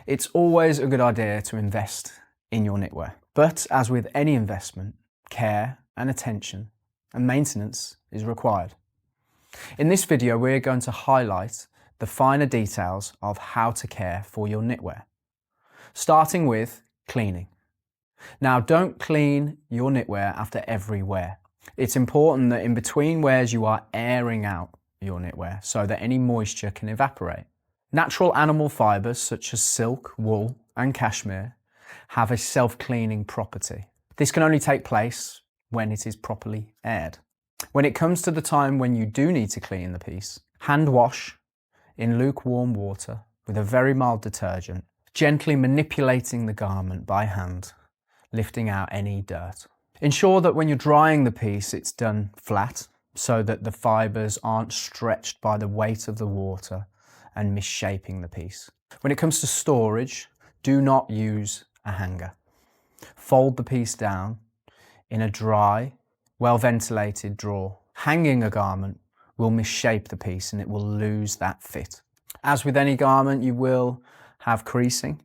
It's always a good idea to invest in your knitwear. But as with any investment, care and attention and maintenance is required. In this video, we're going to highlight the finer details of how to care for your knitwear, starting with cleaning. Now, don't clean your knitwear after every wear. It's important that in between wears you are airing out your knitwear so that any moisture can evaporate. Natural animal fibres such as silk, wool and cashmere have a self-cleaning property. This can only take place when it is properly aired. When it comes to the time when you do need to clean the piece, hand wash in lukewarm water with a very mild detergent, gently manipulating the garment by hand, lifting out any dirt. Ensure that when you're drying the piece, it's done flat so that the fibres aren't stretched by the weight of the water and misshaping the piece. When it comes to storage, do not use a hanger. Fold the piece down in a dry, well-ventilated drawer. Hanging a garment will misshape the piece and it will lose that fit. As with any garment, you will have creasing.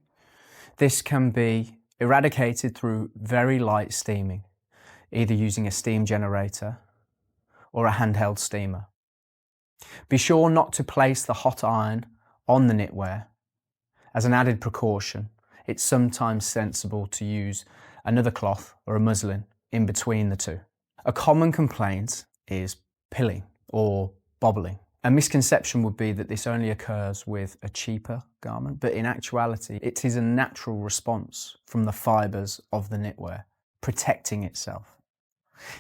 This can be eradicated through very light steaming, either using a steam generator or a handheld steamer. Be sure not to place the hot iron on the knitwear. As an added precaution, it's sometimes sensible to use another cloth or a muslin in between the two. A common complaint is pilling or bobbling. A misconception would be that this only occurs with a cheaper garment, but in actuality, it is a natural response from the fibres of the knitwear, protecting itself.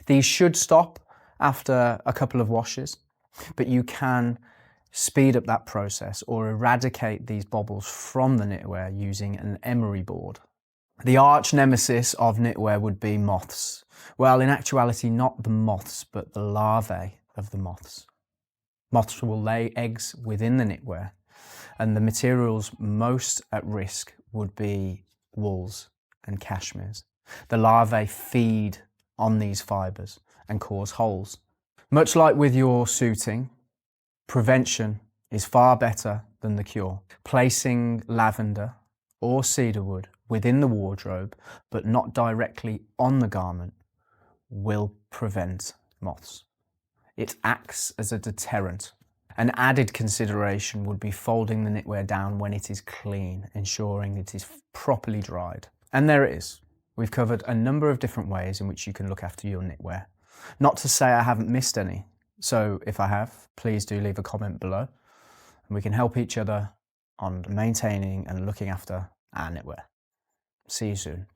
These should stop after a couple of washes, but you can speed up that process or eradicate these bobbles from the knitwear using an emery board. The arch nemesis of knitwear would be moths. Well, in actuality, not the moths, but the larvae of the moths. Moths will lay eggs within the knitwear, and the materials most at risk would be wools and cashmeres. The larvae feed on these fibres and cause holes. Much like with your suiting, prevention is far better than the cure. Placing lavender or cedarwood within the wardrobe, but not directly on the garment, will prevent moths. It acts as a deterrent. An added consideration would be folding the knitwear down when it is clean, ensuring it is properly dried. And there it is. We've covered a number of different ways in which you can look after your knitwear. Not to say I haven't missed any. So if I have, please do leave a comment below and we can help each other on maintaining and looking after our knitwear. See you soon.